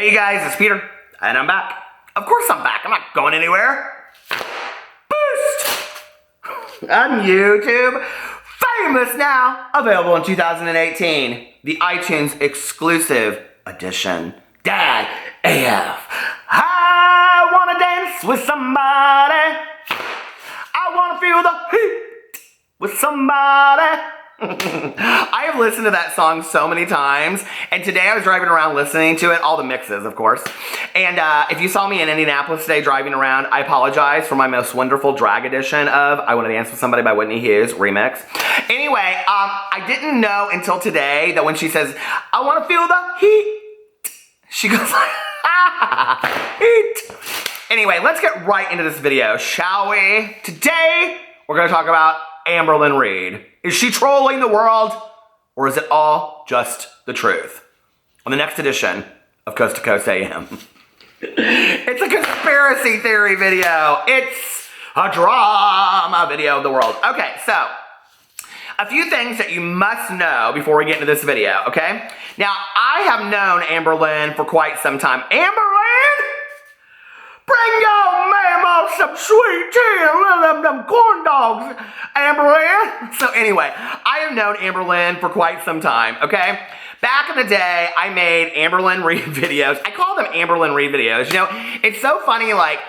Hey you guys, it's Peter, and I'm back. Of course I'm back, I'm not going anywhere. Boost! On YouTube, famous now, available in 2018. The iTunes exclusive edition. Dad AF. I wanna dance with somebody. I wanna feel the heat with somebody. I have listened to that song so many times, and today I was driving around listening to it, all the mixes, of course. And if you saw me in Indianapolis today driving around, I apologize for my most wonderful drag edition of I Want to Dance with Somebody by Whitney Hughes remix. Anyway, I didn't know until today that when she says, I want to feel the heat, she goes like, heat. Anyway, let's get right into this video, shall we? Today, we're going to talk about Amberlynn Reid. Is she trolling the world, or is it all just the truth? On the next edition of Coast to Coast AM. It's a conspiracy theory video. It's a drama video of the world. Okay, so a few things that you must know before we get into this video, okay? Now, I have known Amberlynn for quite some time. Amberlynn! Bring your mama some sweet tea and them corn dogs, Amberlynn. So anyway, I have known Amberlynn for quite some time, okay? Back in the day, I made Amberlynn Reid videos. I call them Amberlynn Reid videos. You know, it's so funny, like,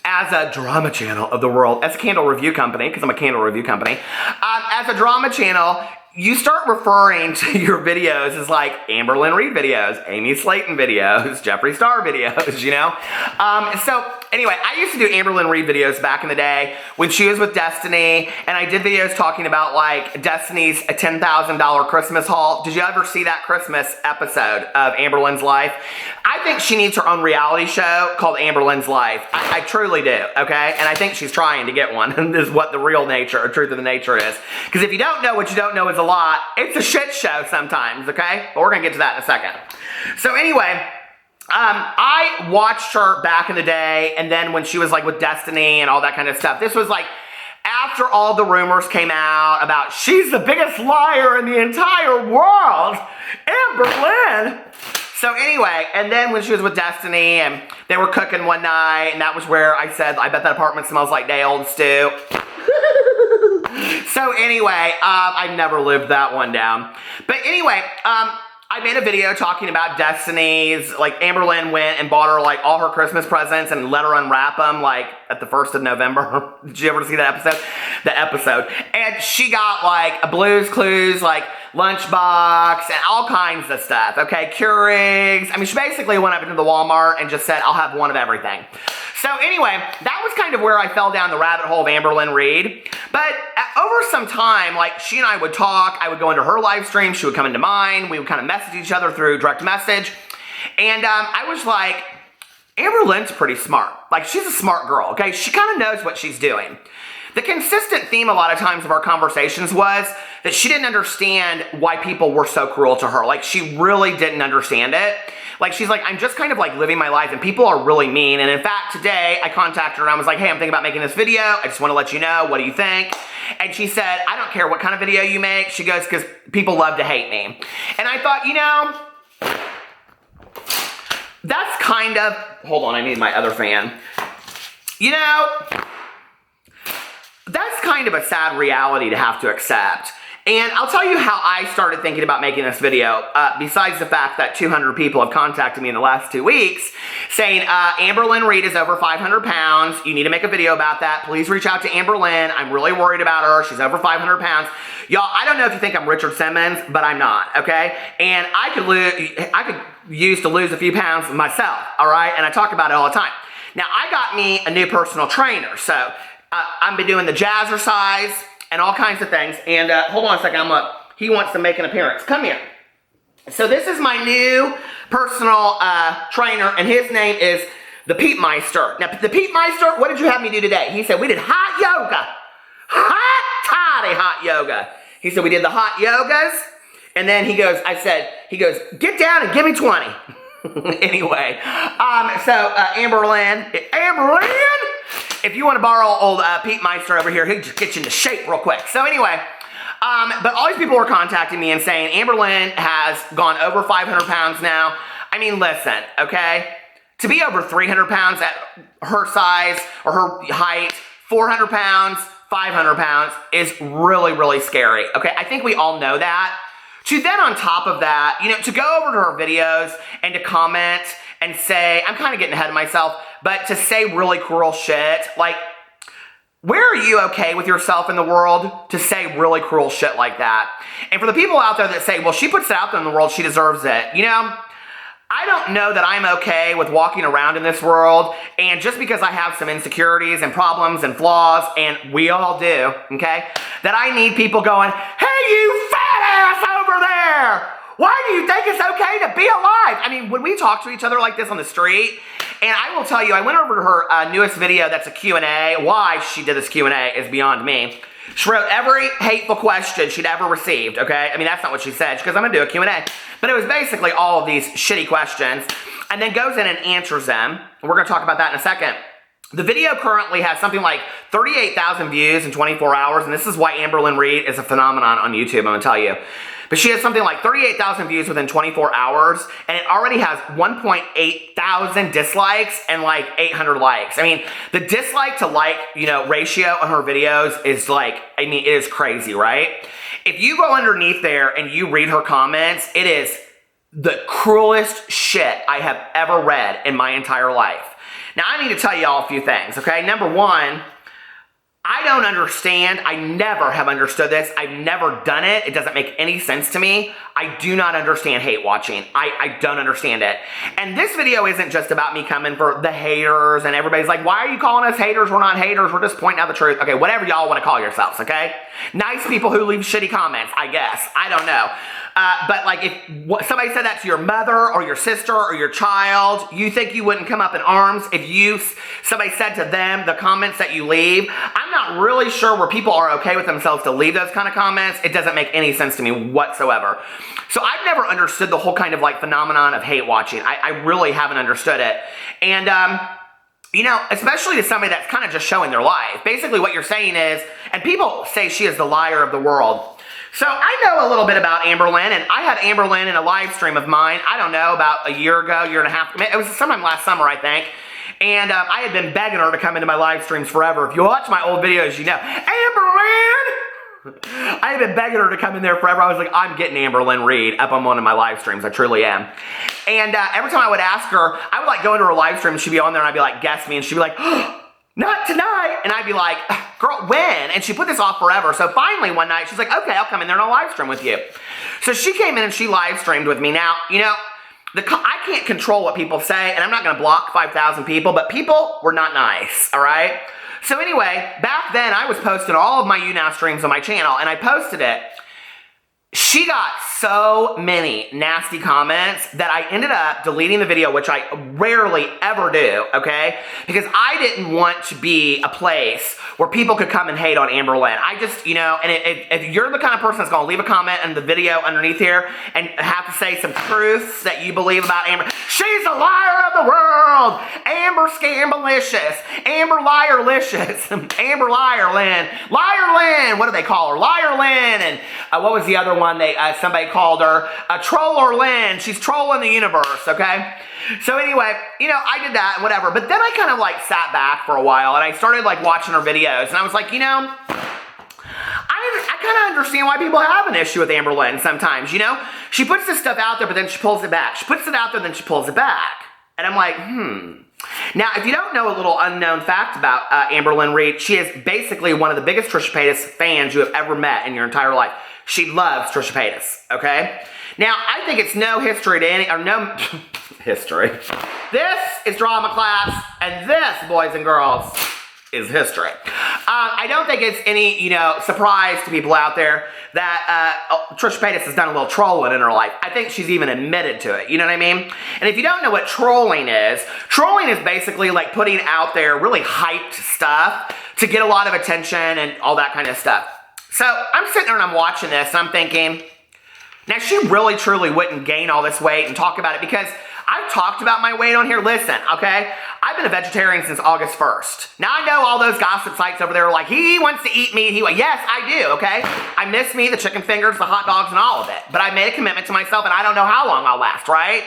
as a drama channel of the world, as a candle review company, because I'm a candle review company, as a drama channel, you start referring to your videos as like Amberlynn Reid videos, Amy Slayton videos, Jeffree Star videos, you know? So anyway, I used to do Amberlynn Reid videos back in the day when she was with Destiny, and I did videos talking about like Destiny's $10,000 Christmas haul. Did you ever see that Christmas episode of Amberlynn's life? I think she needs her own reality show called Amberlynn's Life. I truly do, okay? And I think she's trying to get one, and this is what the real nature, or truth of the nature is. Because if you don't know what you don't know is a lot, it's a shit show sometimes, okay? But we're gonna get to that in a second. So anyway, I watched her back in the day, and then when she was like with Destiny and all that kind of stuff, this was like after all the rumors came out about she's the biggest liar in the entire world, Amberlynn. So anyway, and then when she was with Destiny and they were cooking one night, and that was where I said, I bet that apartment smells like day-old stew. So anyway, I've never lived that one down. But anyway, I made a video talking about Destiny's, like Amberlynn went and bought her like all her Christmas presents and let her unwrap them like at the 1st of November. Did you ever see that episode? The episode. And she got like a Blue's Clues, like lunchbox and all kinds of stuff, okay? Keurigs. I mean, she basically went up into the Walmart and just said, I'll have one of everything. So anyway, that was kind of where I fell down the rabbit hole of Amberlynn Reid. But over some time, like she and I would talk, I would go into her live stream, she would come into mine, we would kind of message each other through direct message. And I was like, Amberlynn's pretty smart. Like, she's a smart girl, okay? She kind of knows what she's doing. The consistent theme a lot of times of our conversations was that she didn't understand why people were so cruel to her. Like, she really didn't understand it. Like, she's like, I'm just kind of like living my life and people are really mean. And in fact, today I contacted her and I was like, hey, I'm thinking about making this video. I just want to let you know, what do you think? And she said, I don't care what kind of video you make. She goes, because people love to hate me. And I thought, you know, that's kind of, hold on, I need my other fan. You know, that's kind of a sad reality to have to accept. And I'll tell you how I started thinking about making this video, besides the fact that 200 people have contacted me in the last 2 weeks saying, Amberlynn Reid is over 500 pounds. You need to make a video about that. Please reach out to Amberlynn. I'm really worried about her. She's over 500 pounds. Y'all, I don't know if you think I'm Richard Simmons, but I'm not, okay? And I could use to lose a few pounds myself, all right? And I talk about it all the time. Now, I got me a new personal trainer, so I've been doing the jazzercise and all kinds of things. And hold on a second, he wants to make an appearance. Come here. So this is my new personal trainer, and his name is the Pete Meister. Now, the Pete Meister, what did you have me do today? He said, we did hot yoga. Hot yoga. He said, we did the hot yogas. And then he goes, get down and give me 20. Anyway, so Amberlynn, if you want to borrow old Pete Meister over here, he'll just get you into shape real quick. So anyway, but all these people were contacting me and saying, Amberlynn has gone over 500 pounds now. I mean, listen, okay? To be over 300 pounds at her size or her height, 400 pounds, 500 pounds is really, really scary, okay? I think we all know that. To then on top of that, you know, to go over to her videos and to comment and say, I'm kind of getting ahead of myself, but to say really cruel shit, like, where are you okay with yourself in the world to say really cruel shit like that? And for the people out there that say, well, she puts it out there in the world, she deserves it, you know, I don't know that I'm okay with walking around in this world, and just because I have some insecurities and problems and flaws, and we all do, okay, that I need people going, hey, you fat ass over there! Why do you think it's okay to be alive? I mean, when we talk to each other like this on the street, and I will tell you, I went over to her newest video that's a Q&A. Why she did this Q&A is beyond me. She wrote every hateful question she'd ever received, okay? I mean, that's not what she said. She goes, I'm going to do a Q&A. But it was basically all of these shitty questions, and then goes in and answers them. We're going to talk about that in a second. The video currently has something like 38,000 views in 24 hours, and this is why Amberlynn Reid is a phenomenon on YouTube, I'm going to tell you. But she has something like 38,000 views within 24 hours, and it already has 1.8 thousand dislikes and like 800 likes. I mean, the dislike to like, you know, ratio on her videos is like, I mean, it is crazy, right? If you go underneath there and you read her comments, it is the cruelest shit I have ever read in my entire life. Now, I need to tell you all a few things, okay? Number one, I don't understand. I never have understood this. I've never done it. It doesn't make any sense to me. I do not understand hate watching. I don't understand it. And this video isn't just about me coming for the haters and everybody's like, why are you calling us haters? We're not haters. We're just pointing out the truth. Okay, whatever y'all want to call yourselves, okay? Nice people who leave shitty comments, I guess. I don't know. But like if somebody said that to your mother or your sister or your child, you think you wouldn't come up in arms if somebody said to them the comments that you leave? I'm not really sure where people are okay with themselves to leave those kind of comments. It doesn't make any sense to me whatsoever. So I've never understood the whole kind of like phenomenon of hate watching. I really haven't understood it. And you know, especially to somebody that's kind of just showing their life. Basically what you're saying is, and people say she is the liar of the world. So I know a little bit about Amberlynn, and I had Amberlynn in a live stream of mine, I don't know, about a year ago, year and a half. It was sometime last summer, I think. And I had been begging her to come into my live streams forever. If you watch my old videos, you know, Amberlynn! I had been begging her to come in there forever. I was like, I'm getting Amberlynn Reid up on one of my live streams. I truly am. And every time I would ask her, I would like go into her live stream and she'd be on there and I'd be like, guess me. And she'd be like, oh, not tonight. And I'd be like, girl, when? And she put this off forever. So finally one night, she's like, okay, I'll come in there and I'll live stream with you. So she came in and she live streamed with me. Now, you know, I can't control what people say, and I'm not going to block 5,000 people, but people were not nice, all right? So anyway, back then I was posting all of my YouNow streams on my channel, and I posted it. She got so many nasty comments that I ended up deleting the video, which I rarely ever do, okay? Because I didn't want to be a place where people could come and hate on Amberlynn. I just, you know, and if you're the kind of person that's going to leave a comment in the video underneath here and have to say some truths that you believe about Amber, she's the liar of the world! Amber Scambalicious! Amber Liarlicious! Amber Liarlynn! Liarlynn! What do they call her? Liarlynn! And what was the other one? Somebody called her Trollerlynn. She's trolling the universe, okay? So anyway, you know, I did that and whatever. But then I kind of like sat back for a while and I started like watching her videos. And I was like, you know, I kind of understand why people have an issue with Amberlynn sometimes, you know? She puts this stuff out there, but then she pulls it back. She puts it out there, then she pulls it back. And I'm like, Now, if you don't know a little unknown fact about Amberlynn Reid, she is basically one of the biggest Trisha Paytas fans you have ever met in your entire life. She loves Trisha Paytas, okay? Now, I think it's no history to any, or no history. This is drama class, and this, boys and girls, is history. I don't think it's any, you know, surprise to people out there that Trisha Paytas has done a little trolling in her life. I think she's even admitted to it, you know what I mean? And if you don't know what trolling is basically like putting out there really hyped stuff to get a lot of attention and all that kind of stuff. So I'm sitting there and I'm watching this and I'm thinking, now she really truly wouldn't gain all this weight and talk about it because I've talked about my weight on here. Listen, okay? I've been a vegetarian since August 1st. Now I know all those gossip sites over there are like, he wants to eat meat. Yes, I do, okay? I miss me, the chicken fingers, the hot dogs, and all of it. But I made a commitment to myself and I don't know how long I'll last, right?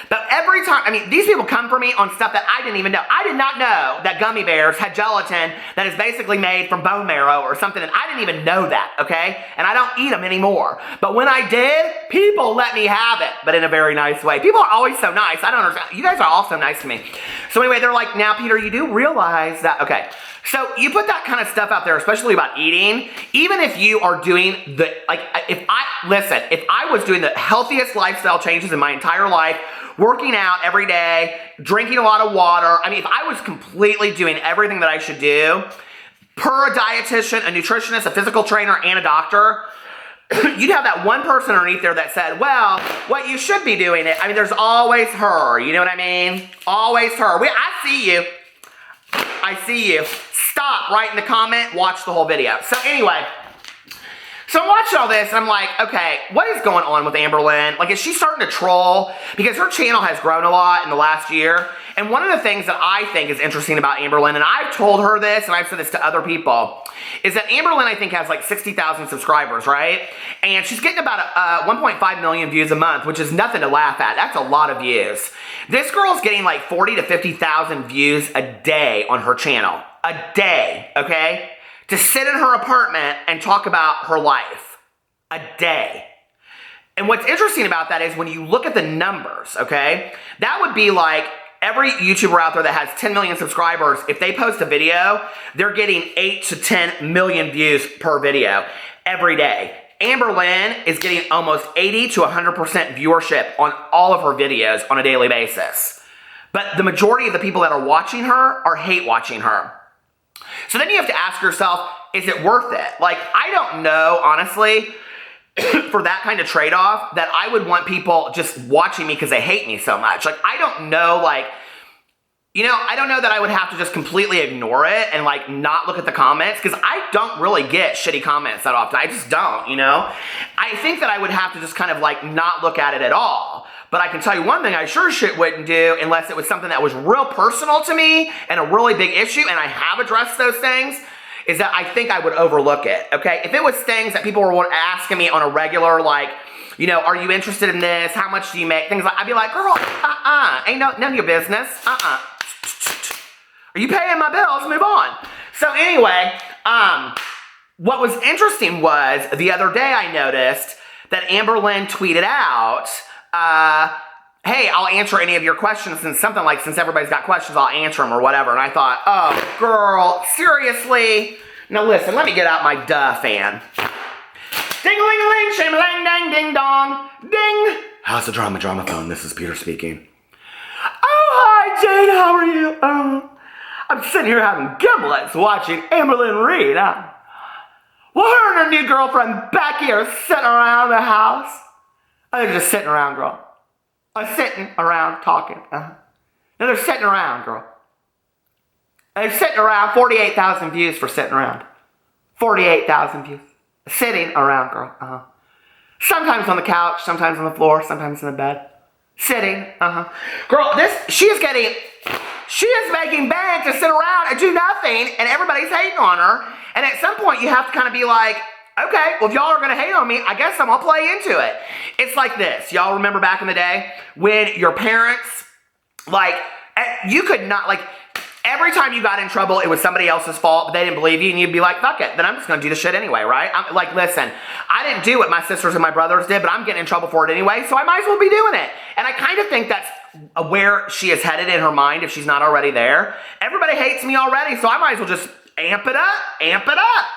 But every time, I mean, these people come for me on stuff that I didn't even know. I did not know that gummy bears had gelatin that is basically made from bone marrow or something, and I didn't even know that, okay? And I don't eat them anymore. But when I did, people let me have it, but in a very nice way. People are always so nice. I don't understand. You guys are all so nice to me. So anyway, they're like, now, Peter, you do realize that, okay. So you put that kind of stuff out there, especially about eating, even if you are doing the, like, if I was doing the healthiest lifestyle changes in my entire life, working out every day, drinking a lot of water, I mean, if I was completely doing everything that I should do, per a dietitian, a nutritionist, a physical trainer, and a doctor, you'd have that one person underneath there that said, well, what you should be doing it. I mean, there's always her, you know what I mean? Always her. I see you. I see you. Stop, write in the comment, watch the whole video. So anyway, so I'm watching all this, and I'm like, okay, what is going on with Amberlynn? Like, is she starting to troll? Because her channel has grown a lot in the last year. And one of the things that I think is interesting about Amberlynn, and I've told her this, and I've said this to other people, is that Amberlynn, I think, has like 60,000 subscribers, right? And she's getting about 1.5 million views a month, which is nothing to laugh at. That's a lot of views. This girl's getting like 40 to 50,000 views a day on her channel. A day, okay? To sit in her apartment and talk about her life. A day. And what's interesting about that is when you look at the numbers, okay? That would be like every YouTuber out there that has 10 million subscribers, if they post a video, they're getting 8 to 10 million views per video every day. Amberlynn is getting almost 80 to 100% viewership on all of her videos on a daily basis. But the majority of the people that are watching her are hate watching her. So then you have to ask yourself, is it worth it? Like, I don't know, honestly, for that kind of trade-off, that I would want people just watching me because they hate me so much. Like, I don't know, like, you know, I don't know that I would have to just completely ignore it and, like, not look at the comments, because I don't really get shitty comments that often. I just don't, you know? I think that I would have to just kind of, like, not look at it at all. But I can tell you one thing I sure shit wouldn't do, unless it was something that was real personal to me and a really big issue, and I have addressed those things, is that I think I would overlook it, okay? If it was things that people were asking me on a regular, like, you know, are you interested in this? How much do you make? Things like, I'd be like, girl, ain't none of your business, Are you paying my bills? Move on. So anyway, what was interesting was, the other day I noticed that Amberlynn tweeted out, hey, I'll answer any of your questions, and something like, since everybody's got questions, I'll answer them or whatever. And I thought, oh, girl, seriously? Now listen, let me get out my duh fan. Ding-a-ling-a-ling, shame-a-lang, dang, ding-dong, ding. How's the drama phone? This is Peter speaking. Oh, hi, Jane, how are you? I'm sitting here having giblets watching Amberlynn Reid, Well, her and her new girlfriend Becky are sitting around the house. They're just sitting around, girl. Sitting around talking. No, they're sitting around, girl. They're sitting around. 48,000 views for sitting around. 48,000 views. Sitting around, girl. Sometimes on the couch, sometimes on the floor, sometimes in the bed. Sitting. Girl, she is making bank to sit around and do nothing, and everybody's hating on her. And at some point, you have to kind of be like, okay, well, if y'all are going to hate on me, I guess I'm going to play into it. It's like this. Y'all remember back in the day when your parents, like, you could not, like, every time you got in trouble, it was somebody else's fault, but they didn't believe you, and you'd be like, fuck it, then I'm just going to do the shit anyway, right? I'm like, listen, I didn't do what my sisters and my brothers did, but I'm getting in trouble for it anyway, so I might as well be doing it. And I kind of think that's where she is headed in her mind, if she's not already there. Everybody hates me already, so I might as well just amp it up,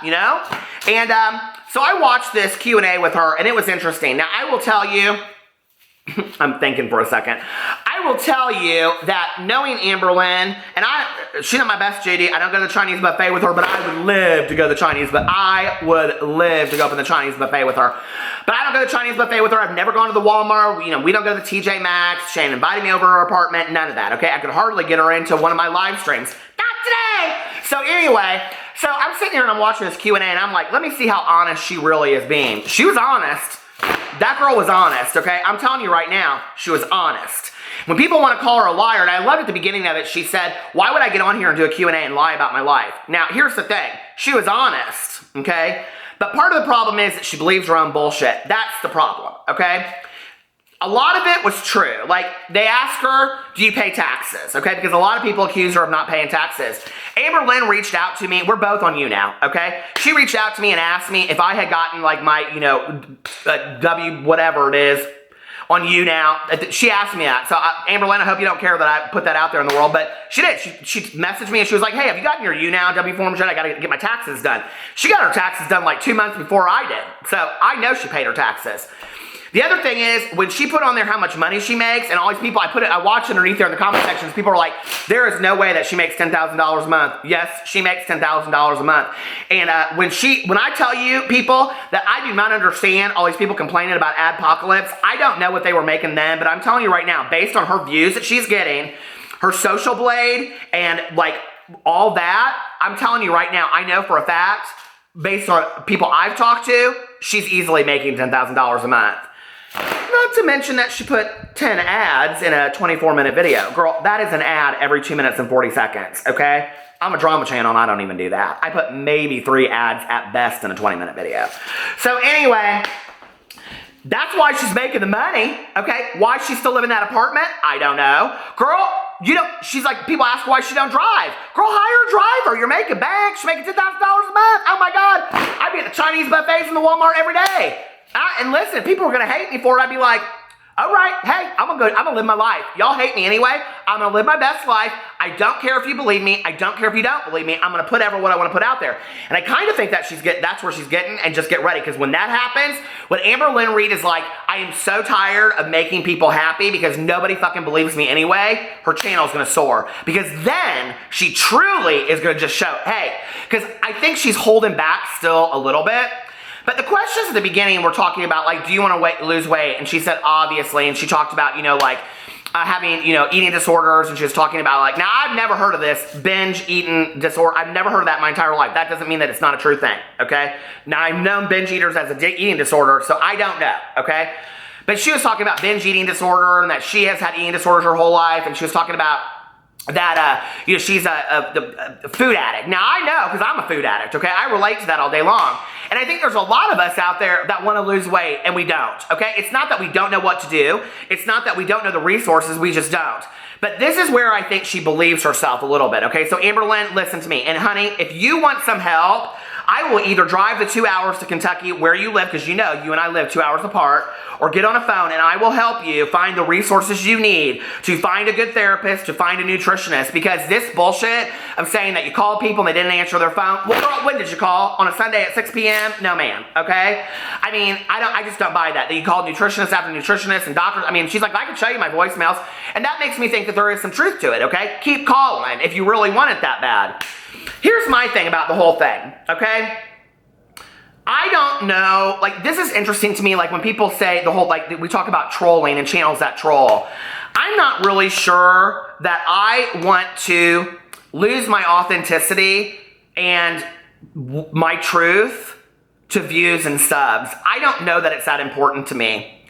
you know? And so I watched this Q&A with her, and it was interesting. Now, I will tell you, I'm thinking for a second. I will tell you that knowing Amberlynn, and she's not my best Judy. I don't go to the Chinese buffet with her, but I would live to go to the Chinese, but I would live to go up in the Chinese buffet with her. But I don't go to the Chinese buffet with her. I've never gone to the Walmart. You know, we don't go to the TJ Maxx. Shane invited me over to her apartment. None of that, okay? I could hardly get her into one of my live streams. Not today! So anyway, so I'm sitting here and I'm watching this Q&A, and I'm like, let me see how honest she really is being. She was honest. That girl was honest, okay? I'm telling you right now, she was honest. When people want to call her a liar, and I loved at the beginning of it, she said, why would I get on here and do a Q&A and lie about my life? Now, here's the thing. She was honest, okay? But part of the problem is that she believes her own bullshit. That's the problem, okay? a lot of it was true. Like, they asked her, do you pay taxes? Okay, because a lot of people accuse her of not paying taxes. Amberlynn reached out to me. We're both on You Now, okay? She reached out to me and asked me if I had gotten, like, my, whatever it is, on You Now. She asked me that. So, Amberlynn, I hope you don't care that I put that out there in the world, but she did. She messaged me and she was like, hey, have you gotten your You Now W forms yet? I got to get my taxes done. She got her taxes done like 2 months before I did. So, I know she paid her taxes. The other thing is, when she put on there how much money she makes, and all these people, I watched underneath there in the comment sections, people are like, there is no way that she makes $10,000 a month. Yes, she makes $10,000 a month. And when I tell you, people, that I do not understand all these people complaining about adpocalypse, I don't know what they were making then, but I'm telling you right now, based on her views that she's getting, her social blade, and like all that, I'm telling you right now, I know for a fact, based on people I've talked to, she's easily making $10,000 a month. Not to mention that she put 10 ads in a 24-minute video. Girl, that is an ad every 2 minutes and 40 seconds, okay? I'm a drama channel and I don't even do that. I put maybe 3 ads at best in a 20-minute video. So anyway, that's why she's making the money, okay? Why she's still living in that apartment? I don't know. Girl, she's like, people ask why she don't drive. Girl, hire a driver. You're making bank. She's making $10,000 a month. Oh my God. I'd be at the Chinese buffets in the Walmart every day. And listen, people are going to hate me for it. I'd be like, all right, hey, I'm going to live my life. Y'all hate me anyway. I'm going to live my best life. I don't care if you believe me. I don't care if you don't believe me. I'm going to put ever what I want to put out there. And I kind of think that that's where she's getting, and just get ready. Because when that happens, when Amberlynn Reid is like, I am so tired of making people happy because nobody fucking believes me anyway, her channel is going to soar. Because then she truly is going to just show, hey, because I think she's holding back still a little bit. But the questions at the beginning were talking about, like, do you want to lose weight? And she said, obviously. And she talked about, having, eating disorders. And she was talking about, like, now I've never heard of this binge eating disorder. I've never heard of that my entire life. That doesn't mean that it's not a true thing, okay? Now, I've known binge eaters as a eating disorder, so I don't know, okay? But she was talking about binge eating disorder and that she has had eating disorders her whole life. And she was talking about that, she's a food addict. Now, I know, because I'm a food addict, okay? I relate to that all day long. And I think there's a lot of us out there that want to lose weight, and we don't, okay? It's not that we don't know what to do. It's not that we don't know the resources. We just don't. But this is where I think she believes herself a little bit, okay? So, Amberlynn, listen to me. And, honey, if you want some help, I will either drive the 2 hours to Kentucky where you live, because you know you and I live 2 hours apart, or get on a phone and I will help you find the resources you need to find a good therapist, to find a nutritionist, because this bullshit of saying that you called people and they didn't answer their phone. Well, girl, when did you call? On a Sunday at 6 p.m.? No, ma'am, okay? I mean, I just don't buy that you called nutritionists after nutritionists and doctors. I mean, she's like, I can show you my voicemails, and that makes me think that there is some truth to it, okay? Keep calling if you really want it that bad. Here's my thing about the whole thing, okay? I don't know, like, this is interesting to me, like, when people say the whole, like, we talk about trolling and channels that troll. I'm not really sure that I want to lose my authenticity and my truth to views and subs. I don't know that it's that important to me.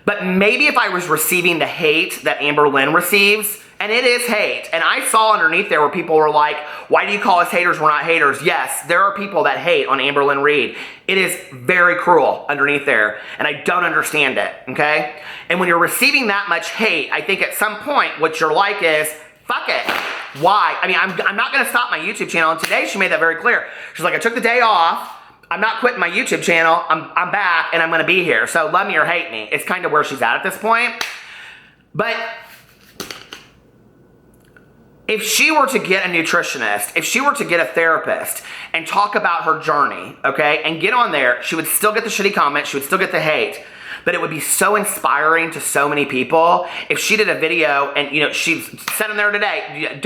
But maybe if I was receiving the hate that Amberlynn receives, and it is hate, and I saw underneath there where people were like, why do you call us haters? We're not haters. Yes, there are people that hate on Amberlynn Reid. It is very cruel underneath there, and I don't understand it, okay? And when you're receiving that much hate, I think at some point what you're like is, fuck it. Why? I mean, I'm not going to stop my YouTube channel, and today she made that very clear. She's like, I took the day off. I'm not quitting my YouTube channel. I'm back, and I'm going to be here. So love me or hate me. It's kind of where she's at this point. But if she were to get a nutritionist, if she were to get a therapist and talk about her journey, okay, and get on there, she would still get the shitty comments, she would still get the hate, but it would be so inspiring to so many people if she did a video and, she said in there today,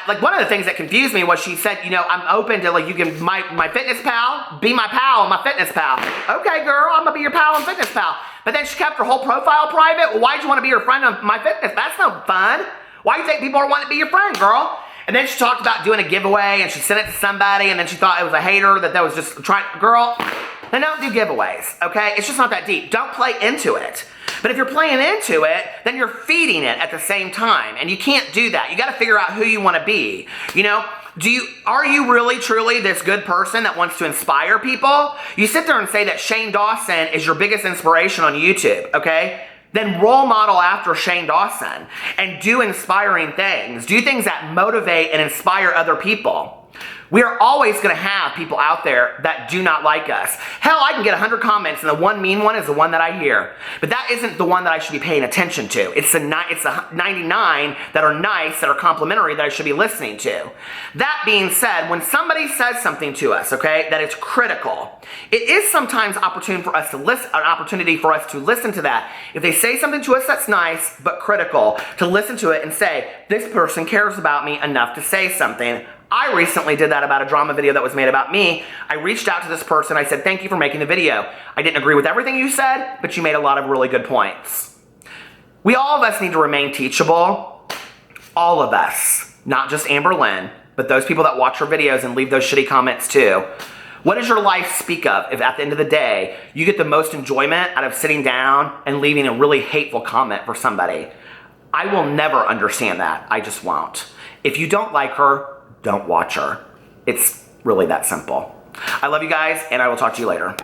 like, one of the things that confused me was she said, I'm open to, like, you can, my fitness pal, be my pal, my fitness pal. Okay, girl, I'm gonna be your pal and fitness pal. But then she kept her whole profile private. Well, why'd you want to be your friend on my fitness? That's no fun. Why do you think people are wanting to be your friend, girl? And then she talked about doing a giveaway, and she sent it to somebody, and then she thought it was a hater that was just trying. Girl, then don't do giveaways, okay? It's just not that deep. Don't play into it. But if you're playing into it, then you're feeding it at the same time, and you can't do that. You got to figure out who you want to be. Are you really, truly this good person that wants to inspire people? You sit there and say that Shane Dawson is your biggest inspiration on YouTube, okay? then role model after Shane Dawson and do inspiring things. Do things that motivate and inspire other people. We are always going to have people out there that do not like us. Hell, I can get 100 comments and the one mean one is the one that I hear. But that isn't the one that I should be paying attention to. It's the 99 that are nice, that are complimentary, that I should be listening to. That being said, when somebody says something to us, okay, that is critical, it is sometimes an opportunity for us to listen to that. If they say something to us that's nice but critical, to listen to it and say, this person cares about me enough to say something. I recently did that about a drama video that was made about me. I reached out to this person. I said, thank you for making the video. I didn't agree with everything you said, but you made a lot of really good points. We all of us need to remain teachable. All of us. Not just Amberlynn, but those people that watch her videos and leave those shitty comments too. What does your life speak of if at the end of the day, you get the most enjoyment out of sitting down and leaving a really hateful comment for somebody? I will never understand that. I just won't. If you don't like her, don't watch her. It's really that simple. I love you guys, and I will talk to you later.